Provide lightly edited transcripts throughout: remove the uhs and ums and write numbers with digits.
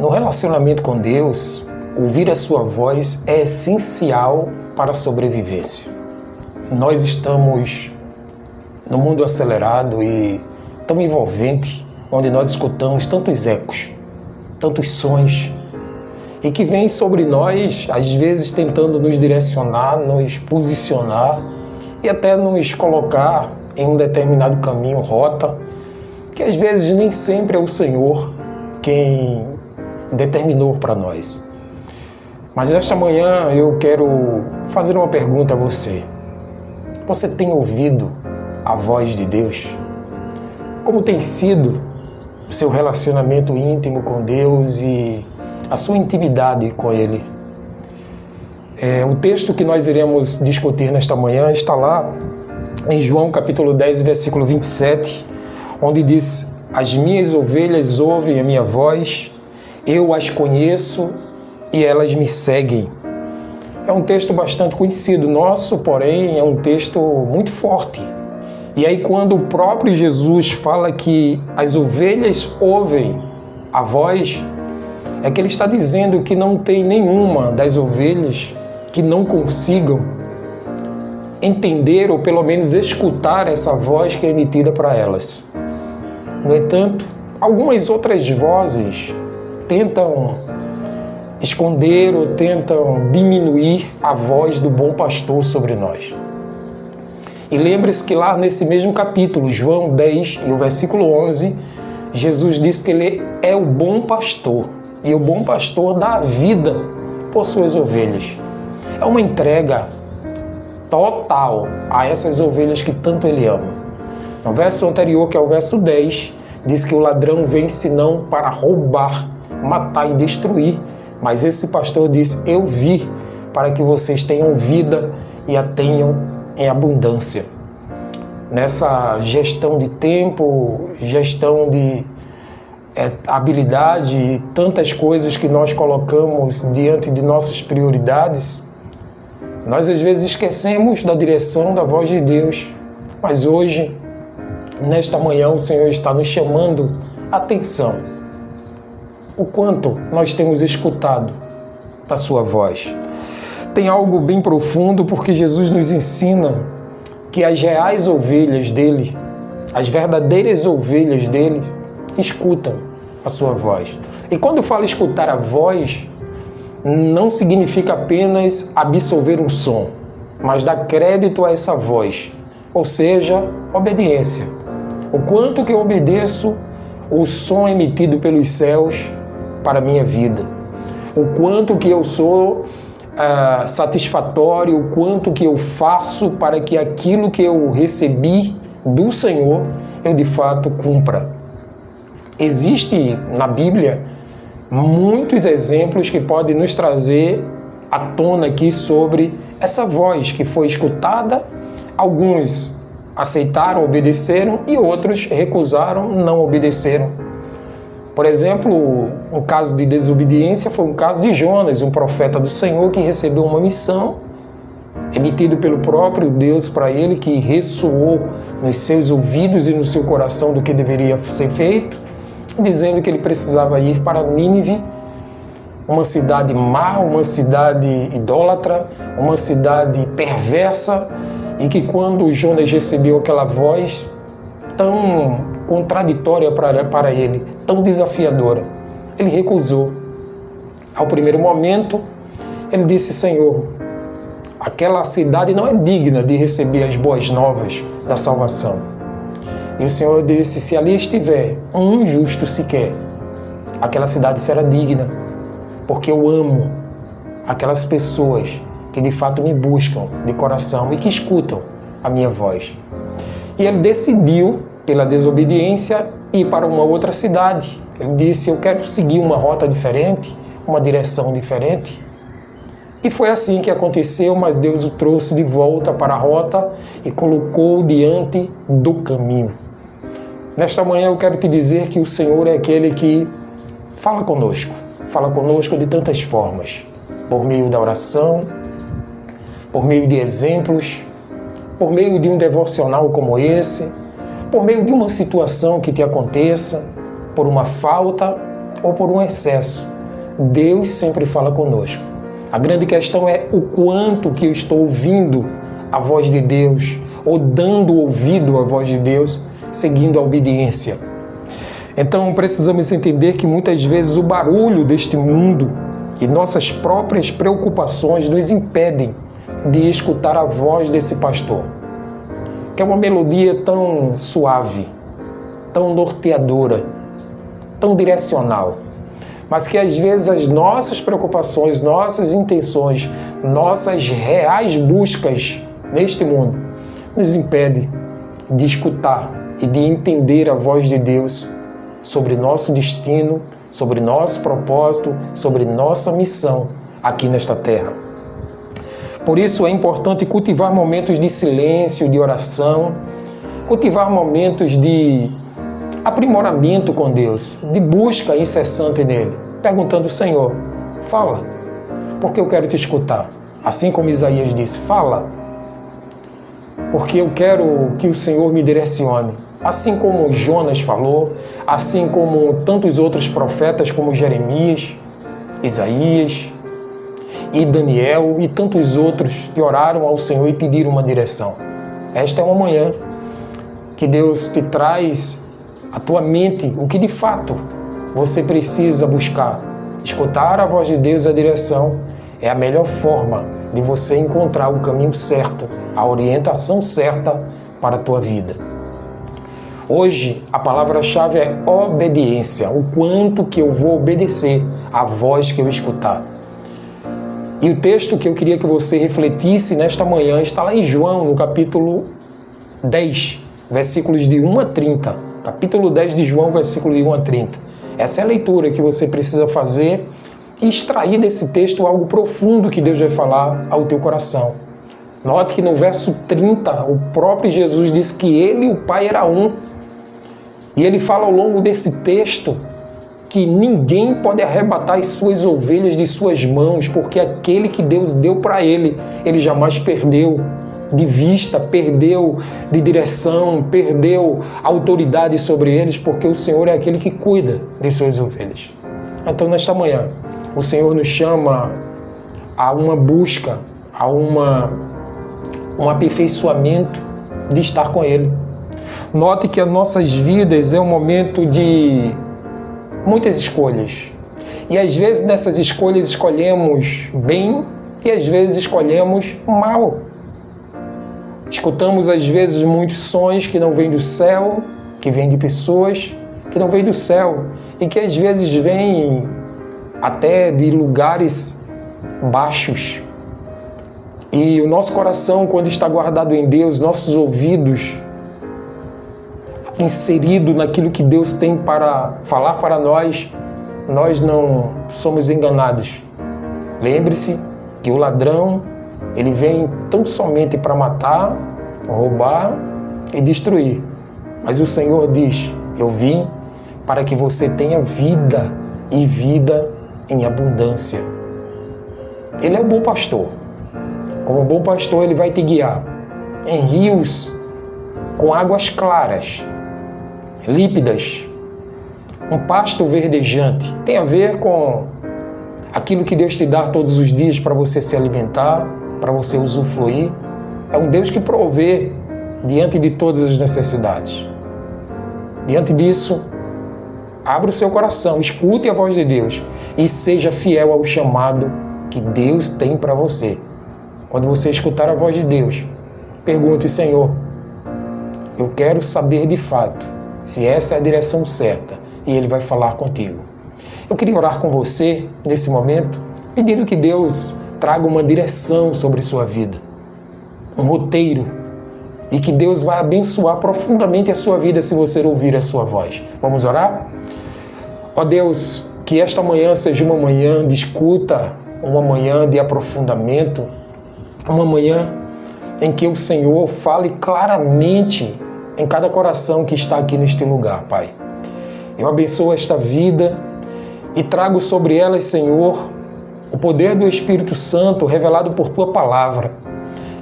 No relacionamento com Deus, ouvir a sua voz é essencial para a sobrevivência. Nós estamos no mundo acelerado e tão envolvente, onde nós escutamos tantos ecos, tantos sons, e que vêm sobre nós, às vezes tentando nos direcionar, nos posicionar e até nos colocar em um determinado caminho, rota, que às vezes nem sempre é o Senhor quem determinou para nós. Mas nesta manhã eu quero fazer uma pergunta a você. Você tem ouvido a voz de Deus? Como tem sido o seu relacionamento íntimo com Deus e a sua intimidade com Ele? O texto que nós iremos discutir nesta manhã está lá em João capítulo 10, versículo 27, onde diz: as minhas ovelhas ouvem a minha voz, eu as conheço e elas me seguem. É um texto bastante conhecido nosso, porém é um texto muito forte. E aí quando o próprio Jesus fala que as ovelhas ouvem a voz, é que ele está dizendo que não tem nenhuma das ovelhas que não consigam entender ou pelo menos escutar essa voz que é emitida para elas. No entanto, algumas outras vozes tentam esconder ou tentam diminuir a voz do bom pastor sobre nós. E lembre-se que lá nesse mesmo capítulo, João 10 e o versículo 11, Jesus diz que ele é o bom pastor, e o bom pastor dá a vida por suas ovelhas. É uma entrega total a essas ovelhas que tanto ele ama. No verso anterior, que é o verso 10, diz que o ladrão vem senão para roubar, matar e destruir. Mas esse pastor diz: eu vi para que vocês tenham vida e a tenham em abundância. Nessa gestão de tempo, gestão de habilidade e tantas coisas que nós colocamos diante de nossas prioridades, nós às vezes esquecemos da direção da voz de Deus. Mas hoje, nesta manhã, o Senhor está nos chamando a atenção. O quanto nós temos escutado da sua voz. Tem algo bem profundo, porque Jesus nos ensina que as reais ovelhas dele, as verdadeiras ovelhas dele, escutam a sua voz. E quando eu falo escutar a voz, não significa apenas absorver um som, mas dar crédito a essa voz, ou seja, obediência. O quanto que eu obedeço o som emitido pelos céus para a minha vida, o quanto que eu sou satisfatório, o quanto que eu faço para que aquilo que eu recebi do Senhor, eu de fato cumpra. Existe na Bíblia muitos exemplos que podem nos trazer à tona aqui sobre essa voz que foi escutada. Alguns aceitaram, obedeceram, e outros recusaram, não obedeceram. Por exemplo, um caso de desobediência foi um caso de Jonas, um profeta do Senhor que recebeu uma missão emitido pelo próprio Deus para ele, que ressoou nos seus ouvidos e no seu coração do que deveria ser feito, dizendo que ele precisava ir para Nínive, uma cidade má, uma cidade idólatra, uma cidade perversa, e que quando Jonas recebeu aquela voz tão contraditória para ele, tão desafiadora, ele recusou. Ao primeiro momento, ele disse: Senhor, aquela cidade não é digna de receber as boas novas da salvação. E o Senhor disse: se ali estiver um justo sequer, aquela cidade será digna, porque eu amo aquelas pessoas que de fato me buscam de coração e que escutam a minha voz. E ele decidiu, pela desobediência, ir para uma outra cidade. Ele disse: eu quero seguir uma rota diferente, uma direção diferente. E foi assim que aconteceu, mas Deus o trouxe de volta para a rota e colocou diante do caminho. Nesta manhã eu quero te dizer que o Senhor é aquele que fala conosco de tantas formas, por meio da oração, por meio de exemplos, por meio de um devocional como esse, por meio de uma situação que te aconteça, por uma falta ou por um excesso. Deus sempre fala conosco. A grande questão é o quanto que eu estou ouvindo a voz de Deus, ou dando ouvido à voz de Deus, seguindo a obediência. Então precisamos entender que muitas vezes o barulho deste mundo e nossas próprias preocupações nos impedem de escutar a voz desse pastor, que é uma melodia tão suave, tão norteadora, tão direcional, mas que às vezes as nossas preocupações, nossas intenções, nossas reais buscas neste mundo nos impede de escutar e de entender a voz de Deus sobre nosso destino, sobre nosso propósito, sobre nossa missão aqui nesta terra. Por isso é importante cultivar momentos de silêncio, de oração, cultivar momentos de aprimoramento com Deus, de busca incessante nele, perguntando: Senhor, fala, porque eu quero te escutar. Assim como Isaías disse, fala, porque eu quero que o Senhor me direcione. Assim como Jonas falou, assim como tantos outros profetas como Jeremias, Isaías e Daniel e tantos outros que oraram ao Senhor e pediram uma direção. Esta é uma manhã que Deus te traz à tua mente o que de fato você precisa buscar. Escutar a voz de Deus, a direção, é a melhor forma de você encontrar o caminho certo, a orientação certa para a tua vida. Hoje, a palavra-chave é obediência, o quanto que eu vou obedecer à voz que eu escutar. E o texto que eu queria que você refletisse nesta manhã está lá em João, no capítulo 10, versículos de 1 a 30. Capítulo 10 de João, versículo de 1 a 30. Essa é a leitura que você precisa fazer e extrair desse texto algo profundo que Deus vai falar ao teu coração. Note que no verso 30, o próprio Jesus disse que ele e o Pai era um. E ele fala ao longo desse texto que ninguém pode arrebatar as suas ovelhas de suas mãos, porque aquele que Deus deu para ele, ele jamais perdeu de vista, perdeu de direção, perdeu autoridade sobre eles, porque o Senhor é aquele que cuida de suas ovelhas. Então, nesta manhã, o Senhor nos chama a uma busca, a um aperfeiçoamento de estar com Ele. Note que as nossas vidas é um momento de muitas escolhas. E às vezes nessas escolhas escolhemos bem e às vezes escolhemos mal. Escutamos às vezes muitos sons que não vêm do céu, que vêm de pessoas que não vêm do céu e que às vezes vêm até de lugares baixos. E o nosso coração, quando está guardado em Deus, nossos ouvidos inserido naquilo que Deus tem para falar para nós, nós não somos enganados. Lembre-se que o ladrão, ele vem tão somente para matar, roubar e destruir. Mas o Senhor diz: eu vim para que você tenha vida e vida em abundância. Ele é o bom pastor. Como bom pastor, ele vai te guiar em rios com águas claras, límpidas, um pasto verdejante. Tem a ver com aquilo que Deus te dá todos os dias para você se alimentar, para você usufruir. É um Deus que provê diante de todas as necessidades. Diante disso, abra o seu coração, escute a voz de Deus e seja fiel ao chamado que Deus tem para você. Quando você escutar a voz de Deus, pergunte: Senhor, eu quero saber de fato se essa é a direção certa, e Ele vai falar contigo. Eu queria orar com você nesse momento, pedindo que Deus traga uma direção sobre sua vida, um roteiro, e que Deus vai abençoar profundamente a sua vida se você ouvir a sua voz. Vamos orar? Ó Deus, que esta manhã seja uma manhã de escuta, uma manhã de aprofundamento, uma manhã em que o Senhor fale claramente em cada coração que está aqui neste lugar, Pai. Eu abençoo esta vida e trago sobre elas, Senhor, o poder do Espírito Santo revelado por Tua Palavra.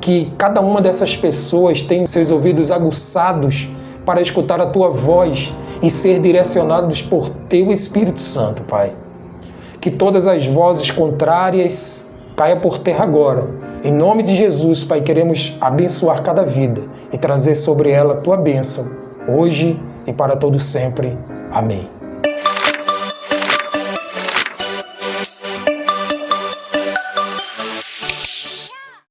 Que cada uma dessas pessoas tenha seus ouvidos aguçados para escutar a Tua voz e ser direcionados por Teu Espírito Santo, Pai. que todas as vozes contrárias caia por terra agora. Em nome de Jesus, Pai, queremos abençoar cada vida e trazer sobre ela a Tua bênção, hoje e para todo sempre. Amém.